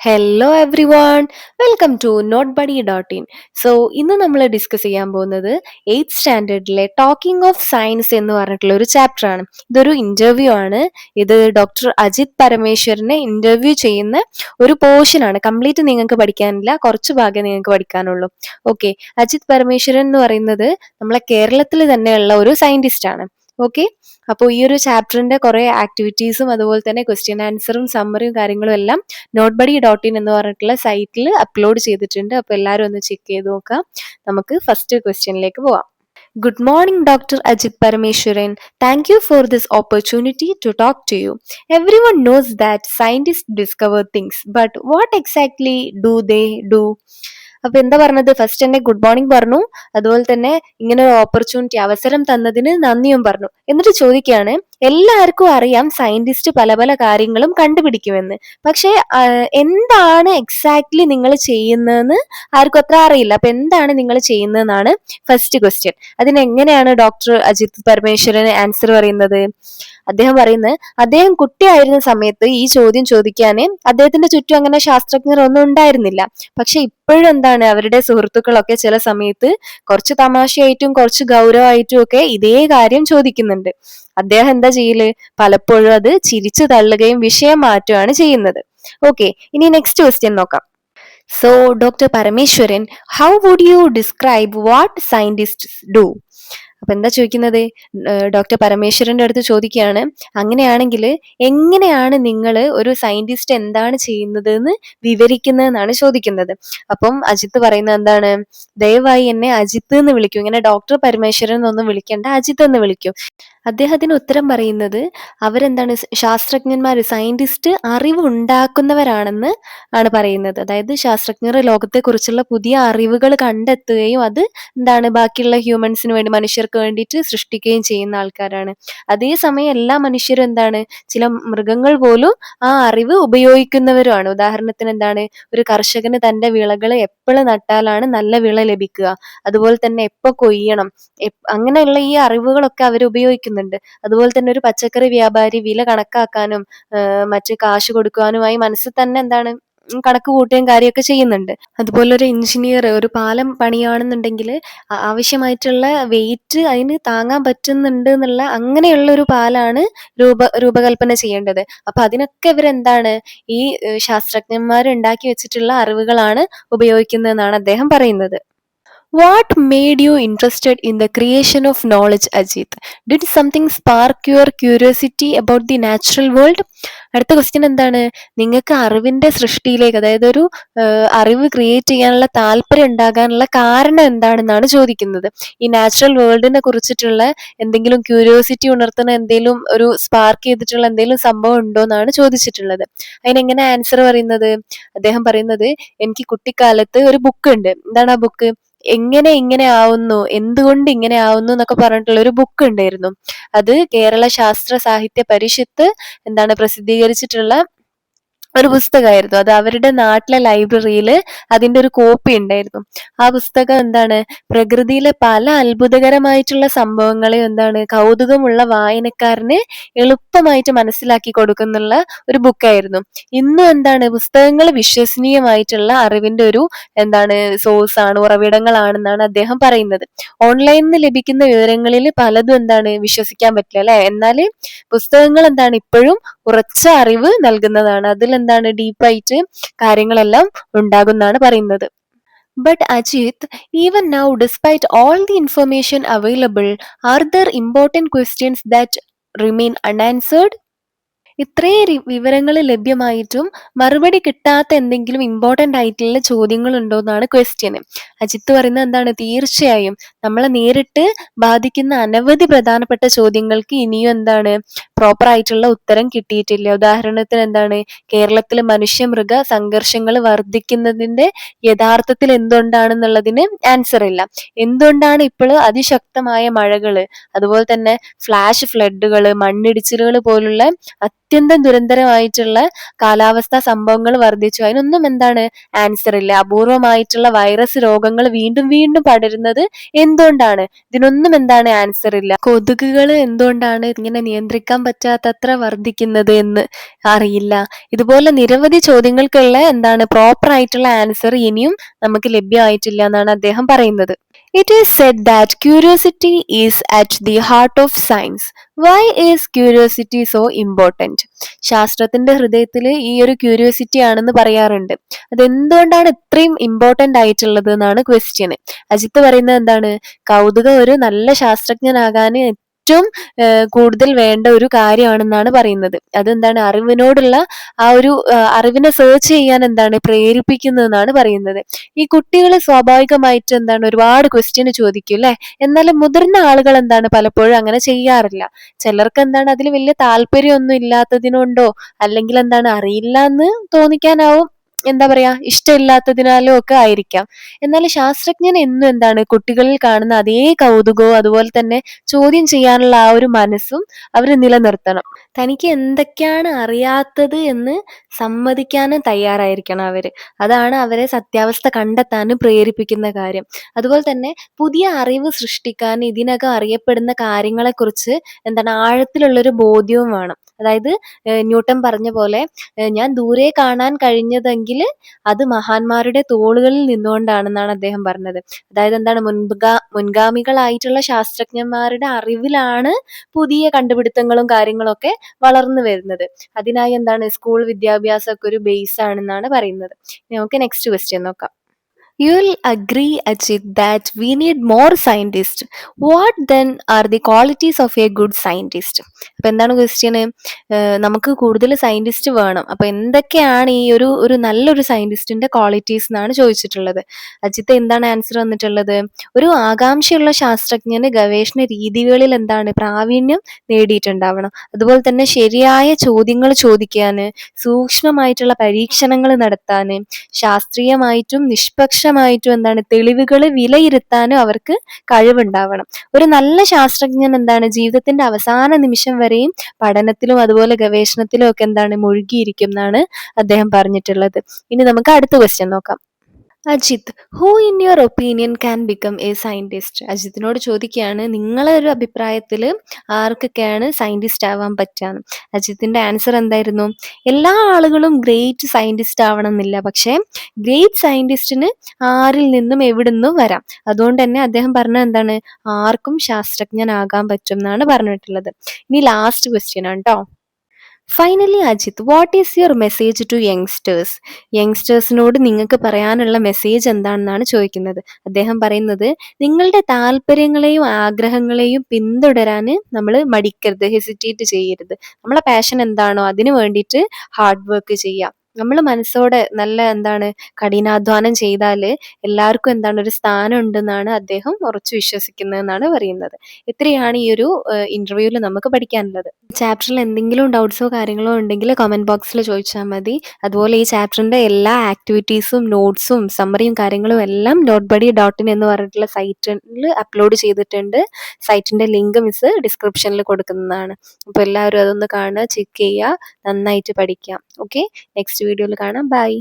Hello everyone, welcome to note buddy dot in. So ഇന്ന് നമ്മൾ discuss ചെയ്യാൻ പോകുന്നത് എയ്ത്ത് സ്റ്റാൻഡേർഡിലെ ടോക്കിംഗ് ഓഫ് സയൻസ് എന്ന് പറഞ്ഞിട്ടുള്ള ഒരു ചാപ്റ്റർ ആണ്. ഇതൊരു ഇന്റർവ്യൂ ആണ്. ഇത് ഡോക്ടർ അജിത് പരമേശ്വരനെ ഇന്റർവ്യൂ ചെയ്യുന്ന ഒരു പോർഷൻ ആണ്. കംപ്ലീറ്റ് നിങ്ങൾക്ക് പഠിക്കാനില്ല, കുറച്ച് ഭാഗം നിങ്ങൾക്ക് പഠിക്കാനുള്ളൂ. ഓക്കെ, അജിത് പരമേശ്വരൻ എന്ന് പറയുന്നത് നമ്മളെ കേരളത്തിൽ തന്നെയുള്ള ഒരു സയന്റിസ്റ്റ് ആണ്. ഓക്കെ, അപ്പോൾ ഈ ഒരു ചാപ്റ്ററിന്റെ കുറെ ആക്ടിവിറ്റീസും അതുപോലെ തന്നെ ക്വസ്റ്റ്യൻ ആൻസറും സമ്മറിയും കാര്യങ്ങളും എല്ലാം നോട്ട് ബഡി ഡോട്ട് ഇൻ എന്ന് പറഞ്ഞിട്ടുള്ള സൈറ്റിൽ അപ്ലോഡ് ചെയ്തിട്ടുണ്ട്. അപ്പോൾ എല്ലാവരും ഒന്ന് ചെക്ക് ചെയ്ത് നോക്കാം. നമുക്ക് ഫസ്റ്റ് ക്വസ്റ്റ്യനിലേക്ക് പോവാം. Good morning, Dr. Ajit Parameswaran. Thank you for this opportunity to talk to you. Everyone knows that scientists discover things, but what exactly do they do? അപ്പൊ എന്താ പറഞ്ഞത്? ഫസ്റ്റ് തന്നെ ഗുഡ് മോർണിംഗ് പറഞ്ഞു, അതുപോലെ തന്നെ ഇങ്ങനെ ഒരു ഓപ്പർച്യൂണിറ്റി അവസരം തന്നതിന് നന്ദിയും പറഞ്ഞു. എന്നിട്ട് ചോദിക്കുകയാണ്, എല്ലാവർക്കും അറിയാം സയന്റിസ്റ്റ് പല പല കാര്യങ്ങളും കണ്ടുപിടിക്കുമെന്ന്, പക്ഷെ എന്താണ് എക്സാക്ട്ലി നിങ്ങൾ ചെയ്യുന്നതെന്ന് ആർക്കും അത്ര അറിയില്ല. അപ്പൊ എന്താണ് നിങ്ങൾ ചെയ്യുന്നതെന്നാണ് ഫസ്റ്റ് ക്വസ്റ്റ്യൻ. അതിനെങ്ങനെയാണ് ഡോക്ടർ അജിത് പരമേശ്വരന് ആൻസർ പറയുന്നത്? അദ്ദേഹം പറയുന്നത്, അദ്ദേഹം കുട്ടിയായിരുന്ന സമയത്ത് ഈ ചോദ്യം ചോദിക്കാന് അദ്ദേഹത്തിന്റെ ചുറ്റും അങ്ങനെ ശാസ്ത്രജ്ഞർ ഒന്നും ഉണ്ടായിരുന്നില്ല. പക്ഷെ ഇപ്പോഴും എന്താണ്, അവരുടെ സുഹൃത്തുക്കളൊക്കെ ചില സമയത്ത് കുറച്ച് തമാശയായിട്ടും കുറച്ച് ഗൗരവമായിട്ടും ഒക്കെ ഇതേ കാര്യം ചോദിക്കുന്നുണ്ട്. അദ്ദേഹം എന്താ ചെയ്യല്? പലപ്പോഴും അത് ചിരിച്ചു തള്ളുകയും വിഷയം മാറ്റുകയാണ് ചെയ്യുന്നത്. ഓക്കെ, ഇനി നെക്സ്റ്റ് ക്വസ്റ്റ്യൻ നോക്കാം. So doctor Parameswaran, how would you describe what scientist do? അപ്പൊ എന്താ ചോദിക്കുന്നത്? ഡോക്ടർ പരമേശ്വരന്റെ അടുത്ത് ചോദിക്കുകയാണ്, അങ്ങനെയാണെങ്കിൽ എങ്ങനെയാണ് നിങ്ങൾ ഒരു സയന്റിസ്റ്റ് എന്താണ് ചെയ്യുന്നത് എന്ന് വിവരിക്കുന്നതെന്നാണ് ചോദിക്കുന്നത്. അപ്പം അജിത്ത് പറയുന്നത് എന്താണ്? ദയവായി എന്നെ അജിത്ത് എന്ന് വിളിക്കൂ, ഇങ്ങനെ ഡോക്ടർ പരമേശ്വരൻ എന്നൊന്നും വിളിക്കേണ്ട, അജിത്ത് എന്ന് വിളിക്കൂ. അദ്ദേഹത്തിന് ഉത്തരം പറയുന്നത്, അവരെന്താണ്, ശാസ്ത്രജ്ഞന്മാര്, സയന്റിസ്റ്റ് അറിവ് ഉണ്ടാക്കുന്നവരാണെന്ന് ആണ് പറയുന്നത്. അതായത് ശാസ്ത്രജ്ഞർ ലോകത്തെക്കുറിച്ചുള്ള പുതിയ അറിവുകൾ കണ്ടെത്തുകയും അത് എന്താണ് ബാക്കിയുള്ള ഹ്യൂമൻസിന് വേണ്ടി, മനുഷ്യർക്ക് വേണ്ടിയിട്ട് സൃഷ്ടിക്കുകയും ചെയ്യുന്ന ആൾക്കാരാണ്. അതേസമയം എല്ലാ മനുഷ്യരും എന്താണ്, ചില മൃഗങ്ങൾ പോലും ആ അറിവ് ഉപയോഗിക്കുന്നവരുമാണ്. ഉദാഹരണത്തിന് എന്താണ്, ഒരു കർഷകന് തന്റെ വിളകൾ എപ്പോഴും നട്ടാലാണ് നല്ല വിള ലഭിക്കുക, അതുപോലെ തന്നെ എപ്പോ കൊയ്യണം, അങ്ങനെയുള്ള ഈ അറിവുകളൊക്കെ അവർ ഉപയോഗിക്കുന്നുണ്ട്. അതുപോലെ തന്നെ ഒരു പച്ചക്കറി വ്യാപാരി വില കണക്കാക്കാനും മറ്റ് കാശ് കൊടുക്കുവാനുമായി മനസ്സിൽ തന്നെ എന്താണ് കണക്ക് കൂട്ടുകയും കാര്യമൊക്കെ ചെയ്യുന്നുണ്ട്. അതുപോലെ ഒരു എഞ്ചിനീയർ ഒരു പാലം പണിയാണെന്നുണ്ടെങ്കിൽ ആവശ്യമായിട്ടുള്ള വെയിറ്റ് അതിന് താങ്ങാൻ പറ്റുന്നുണ്ട് എന്നുള്ള അങ്ങനെയുള്ള ഒരു പാലാണ് രൂപകൽപ്പന ചെയ്യേണ്ടത്. അപ്പൊ അതിനൊക്കെ ഇവരെന്താണ്, ഈ ശാസ്ത്രജ്ഞന്മാർ ഉണ്ടാക്കി വെച്ചിട്ടുള്ള അറിവുകളാണ് ഉപയോഗിക്കുന്നതെന്നാണ് അദ്ദേഹം പറയുന്നത്. What made you interested in the creation of knowledge, Ajit? Did something spark your curiosity about the natural world? അടുത്ത ക്വസ്റ്റ്യൻ എന്താണ്? നിങ്ങൾക്ക് അറിവിന്റെ സൃഷ്ടിയിലേക്ക്, അതായത് ഒരു അറിവ് ക്രിയേറ്റ് ചെയ്യാനുള്ള താല്പര്യം ഉണ്ടാകാനുള്ള കാരണം എന്താണെന്നാണ് ചോദിക്കുന്നത്. ഈ നാച്ചുറൽ വേൾഡിനെ കുറിച്ചിട്ടുള്ള എന്തെങ്കിലും ക്യൂരിയോസിറ്റി ഉണർത്തുന്ന എന്തെങ്കിലും ഒരു സ്പാർക്ക് ചെയ്തിട്ടുള്ള എന്തെങ്കിലും സംഭവം ഉണ്ടോ എന്നാണ് ചോദിച്ചിട്ടുള്ളത്. അതിനെങ്ങനെ ആൻസർ പറയുന്നത്? അദ്ദേഹം പറയുന്നത്, എനിക്ക് കുട്ടിക്കാലത്ത് ഒരു ബുക്ക് ഉണ്ട്. എന്താണ് ആ ബുക്ക്? എങ്ങനെ ഇങ്ങനെ ആവുന്നു, എന്തുകൊണ്ട് ഇങ്ങനെ ആവുന്നു എന്നൊക്കെ പറഞ്ഞിട്ടുള്ള ഒരു ബുക്ക് ഉണ്ടായിരുന്നു. അത് കേരള ശാസ്ത്ര സാഹിത്യ പരിഷത്ത് എന്താണ് പ്രസിദ്ധീകരിച്ചിട്ടുള്ള ഒരു പുസ്തകമായിരുന്നു. അത് അവരുടെ നാട്ടിലെ ലൈബ്രറിയിൽ അതിന്റെ ഒരു കോപ്പി ഉണ്ടായിരുന്നു. ആ പുസ്തകം എന്താണ്, പ്രകൃതിയിലെ പല അത്ഭുതകരമായിട്ടുള്ള സംഭവങ്ങളെ എന്താണ് കൗതുകമുള്ള വായനക്കാരന് എളുപ്പമായിട്ട് മനസ്സിലാക്കി കൊടുക്കുന്നുള്ള ഒരു ബുക്കായിരുന്നു. ഇന്നും എന്താണ്, പുസ്തകങ്ങൾ വിശ്വസനീയമായിട്ടുള്ള അറിവിന്റെ ഒരു എന്താണ് സോഴ്സ് ആണ്, ഉറവിടങ്ങളാണെന്നാണ് അദ്ദേഹം പറയുന്നത്. ഓൺലൈനിൽ നിന്ന് ലഭിക്കുന്ന വിവരങ്ങളിൽ പലതും എന്താണ് വിശ്വസിക്കാൻ പറ്റില്ല അല്ലെ, എന്നാൽ പുസ്തകങ്ങൾ എന്താണ് ഇപ്പോഴും ഉറച്ച അറിവ് നൽകുന്നതാണ്. അതിൽ എന്താണ് ഡീപ്പായിട്ട് കാര്യങ്ങളെല്ലാം ഉണ്ടാകുന്നാണ് പറയുന്നത്. But Ajit, even now, despite all the information available, are there important questions that remain unanswered? ഇത്രയും വിവരങ്ങൾ ലഭ്യമായിട്ടും മറുപടി കിട്ടാത്ത എന്തെങ്കിലും ഇമ്പോർട്ടന്റ് ആയിട്ടുള്ള ചോദ്യങ്ങൾ ഉണ്ടോ എന്നാണ് ക്വസ്റ്റ്യൻ. അജിത്ത് പറയുന്നത് എന്താണ്, തീർച്ചയായും നമ്മളെ നേരിട്ട് ബാധിക്കുന്ന അനവധി പ്രധാനപ്പെട്ട ചോദ്യങ്ങൾക്ക് ഇനിയും എന്താണ് പ്രോപ്പർ ആയിട്ടുള്ള ഉത്തരം കിട്ടിയിട്ടില്ല. ഉദാഹരണത്തിന് എന്താണ്, കേരളത്തിൽ മനുഷ്യ മൃഗ സംഘർഷങ്ങൾ വർദ്ധിക്കുന്നതിന്റെ യഥാർത്ഥത്തിൽ എന്തുകൊണ്ടാണെന്നുള്ളതിന് ആൻസർ ഇല്ല. എന്തുകൊണ്ടാണ് ഇപ്പോൾ അതിശക്തമായ മഴകള്, അതുപോലെ തന്നെ ഫ്ലാഷ് ഫ്ലഡുകള്, മണ്ണിടിച്ചിലുകൾ പോലുള്ള അത്യന്തം ദുരന്തരമായിട്ടുള്ള കാലാവസ്ഥാ സംഭവങ്ങൾ വർദ്ധിച്ചു, അതിനൊന്നും എന്താണ് ആൻസർ ഇല്ല. അപൂർവമായിട്ടുള്ള വൈറസ് രോഗങ്ങൾ വീണ്ടും വീണ്ടും പടരുന്നത് എന്തുകൊണ്ടാണ്, ഇതിനൊന്നും എന്താണ് ആൻസർ ഇല്ല. കൊതുകുകൾ എന്തുകൊണ്ടാണ് ഇങ്ങനെ നിയന്ത്രിക്കാൻ പറ്റാത്തത്ര വർദ്ധിക്കുന്നത് എന്ന് അറിയില്ല. ഇതുപോലെ നിരവധി ചോദ്യങ്ങൾക്കുള്ള പ്രോപ്പർ ആയിട്ടുള്ള ആൻസർ ഇനിയും നമുക്ക് ലഭ്യമായിട്ടില്ല എന്നാണ് അദ്ദേഹം പറയുന്നത്. It is said that curiosity is at the heart of science. Why is curiosity so important? ശാസ്ത്രത്തിന്റെ ഹൃദയത്തിൽ ഈ ഒരു ക്യൂരിയോസിറ്റി ആണെന്ന് പറയാറുണ്ട്. അതെന്തുകൊണ്ടാണ് ഇത്രയും ഇമ്പോർട്ടന്റ് ആയിട്ടുള്ളത് എന്നാണ് ക്വസ്റ്റ്യൻ. അജിത്ത് പറയുന്നത് കൗതുകം ഒരു നല്ല ശാസ്ത്രജ്ഞനാകാൻ ഏറ്റവും കൂടുതൽ വേണ്ട ഒരു കാര്യമാണെന്നാണ് പറയുന്നത്. അറിവിനോടുള്ള ആ ഒരു അറിവിനെ സെർച്ച് ചെയ്യാൻ പ്രേരിപ്പിക്കുന്നതെന്നാണ് പറയുന്നത്. ഈ കുട്ടികൾ സ്വാഭാവികമായിട്ട് ഒരുപാട് ക്വസ്റ്റ്യൻ ചോദിക്കും അല്ലെ. എന്നാലും മുതിർന്ന ആളുകൾ പലപ്പോഴും അങ്ങനെ ചെയ്യാറില്ല. ചിലർക്ക് അതിൽ വലിയ താല്പര്യമൊന്നും ഇല്ലാത്തതിനോണ്ടോ അല്ലെങ്കിൽ അറിയില്ല എന്ന് തോന്നിക്കാനാവും, ഇഷ്ടമില്ലാത്തതിനാലോ ഒക്കെ ആയിരിക്കാം. എന്നാൽ ശാസ്ത്രജ്ഞൻ എന്നും കുട്ടികളിൽ കാണുന്ന അതേ കൗതുകവും അതുപോലെ തന്നെ ചോദ്യം ചെയ്യാനുള്ള ആ ഒരു മനസ്സും അവർ നിലനിർത്തണം. തനിക്ക് എന്തൊക്കെയാണ് അറിയാത്തത് എന്ന് സമ്മതിക്കാനും തയ്യാറായിരിക്കണം അവര്. അതാണ് അവരെ സത്യാവസ്ഥ കണ്ടെത്താനും പ്രേരിപ്പിക്കുന്ന കാര്യം. അതുപോലെ തന്നെ പുതിയ അറിവ് സൃഷ്ടിക്കാൻ ഇതിനകം അറിയപ്പെടുന്ന കാര്യങ്ങളെക്കുറിച്ച് ആഴത്തിലുള്ളൊരു ബോധ്യവും വേണം. അതായത് ന്യൂട്ടൺ പറഞ്ഞ പോലെ ഞാൻ ദൂരെ കാണാൻ കഴിഞ്ഞതെങ്കിൽ അത് മഹാന്മാരുടെ തോളുകളിൽ നിന്നുകൊണ്ടാണെന്നാണ് അദ്ദേഹം പറഞ്ഞത്. അതായത് മുൻഗാമികളായിട്ടുള്ള ശാസ്ത്രജ്ഞന്മാരുടെ അറിവിലാണ് പുതിയ കണ്ടുപിടുത്തങ്ങളും കാര്യങ്ങളും ഒക്കെ വളർന്നു വരുന്നത്. അതിനായി സ്കൂൾ വിദ്യാഭ്യാസം ഒക്കെ ഒരു ബേസ് ആണെന്നാണ് പറയുന്നത്. നമുക്ക് നെക്സ്റ്റ് ക്വസ്റ്റ്യൻ നോക്കാം. You will agree, Ajit, that we need more scientists. What then are the qualities of a good scientist? അപ്പൊ എന്താണ് ക്വസ്റ്റ്യന്? നമുക്ക് കൂടുതൽ സയന്റിസ്റ്റ് വേണം. അപ്പൊ എന്തൊക്കെയാണ് ഈ ഒരു നല്ലൊരു സയന്റിസ്റ്റിന്റെ ക്വാളിറ്റീസ് എന്നാണ് ചോദിച്ചിട്ടുള്ളത്. അജിത്ത് എന്താണ് ആൻസർ വന്നിട്ടുള്ളത്? ഒരു ആകാംക്ഷയുള്ള ശാസ്ത്രജ്ഞന് ഗവേഷണ രീതികളിൽ പ്രാവീണ്യം നേടിയിട്ടുണ്ടാവണം. അതുപോലെ തന്നെ ശരിയായ ചോദ്യങ്ങൾ ചോദിക്കാന്, സൂക്ഷ്മമായിട്ടുള്ള പരീക്ഷണങ്ങൾ നടത്താന്, ശാസ്ത്രീയമായിട്ടും നിഷ്പക്ഷമായിട്ടും തെളിവുകൾ വിലയിരുത്താനും അവർക്ക് കഴിവുണ്ടാവണം. ഒരു നല്ല ശാസ്ത്രജ്ഞൻ ജീവിതത്തിന്റെ അവസാന നിമിഷം വരെയും പഠനത്തിലും അതുപോലെ ഗവേഷണത്തിലും ഒക്കെ മുഴുകിയിരിക്കും എന്നാണ് അദ്ദേഹം പറഞ്ഞിട്ടുള്ളത്. ഇനി നമുക്ക് അടുത്ത ക്വസ്റ്റ്യൻ നോക്കാം. Ajith, who in your opinion can become a scientist? അജിത്തിനോട് ചോദിക്കുകയാണ്, നിങ്ങളെ ഒരു അഭിപ്രായത്തിൽ ആർക്കൊക്കെയാണ് സയന്റിസ്റ്റ് ആവാൻ പറ്റുക? അജിത്തിന്റെ ആൻസർ എന്തായിരുന്നു? എല്ലാ ആളുകളും ഗ്രേറ്റ് സയന്റിസ്റ്റ് ആവണം എന്നില്ല, പക്ഷേ ഗ്രേറ്റ് സയന്റിസ്റ്റിന് ആരിൽ നിന്നും എവിടെ നിന്നും വരാം. അതുകൊണ്ട് തന്നെ അദ്ദേഹം പറഞ്ഞത് ആർക്കും ശാസ്ത്രജ്ഞനാകാൻ പറ്റും എന്നാണ് പറഞ്ഞിട്ടുള്ളത്. ഇനി ലാസ്റ്റ് ക്വസ്റ്റ്യൻ ആണ് കേട്ടോ. Finally Ajith, what is your message to youngsters? യങ്സ്റ്റേഴ്സിനോട് നിങ്ങൾക്ക് പറയാനുള്ള മെസ്സേജ് എന്താണെന്നാണ് ചോദിക്കുന്നത്. അദ്ദേഹം പറയുന്നത്, നിങ്ങളുടെ താല്പര്യങ്ങളെയും ആഗ്രഹങ്ങളെയും പിന്തുടരാൻ നമ്മൾ മടിക്കരുത്, ഹെസിറ്റേറ്റ് ചെയ്യരുത്. നമ്മളെ പാഷൻ എന്താണോ അതിന് വേണ്ടിയിട്ട് ഹാർഡ് വർക്ക് ചെയ്യാം. നമ്മൾ മനസ്സോടെ നല്ല കഠിനാധ്വാനം ചെയ്താൽ എല്ലാവർക്കും ഒരു സ്ഥാനം ഉണ്ടെന്നാണ് അദ്ദേഹം ഉറച്ചു വിശ്വസിക്കുന്നതെന്നാണ് പറയുന്നത്. ഇത്രയാണ് ഈ ഒരു ഇന്റർവ്യൂവിൽ നമുക്ക് പഠിക്കാനുള്ളത്. ചാപ്റ്ററിൽ എന്തെങ്കിലും ഡൗട്ട്സോ കാര്യങ്ങളോ ഉണ്ടെങ്കിൽ കമന്റ് ബോക്സിൽ ചോദിച്ചാൽ മതി. അതുപോലെ ഈ ചാപ്റ്ററിന്റെ എല്ലാ ആക്ടിവിറ്റീസും നോട്ട്സും സമ്മറിയും കാര്യങ്ങളും എല്ലാം notebuddy.in എന്ന് പറഞ്ഞിട്ടുള്ള സൈറ്റിൽ അപ്ലോഡ് ചെയ്തിട്ടുണ്ട്. സൈറ്റിന്റെ ലിങ്ക് മിസ് ഡിസ്ക്രിപ്ഷനിൽ കൊടുക്കുന്നതാണ്. അപ്പോൾ എല്ലാവരും അതൊന്ന് കാണുക, ചെക്ക് ചെയ്യുക, നന്നായിട്ട് പഠിക്കാം. ഓക്കെ, നെക്സ്റ്റ് വീഡിയോയിൽ കാണാം. ബൈ.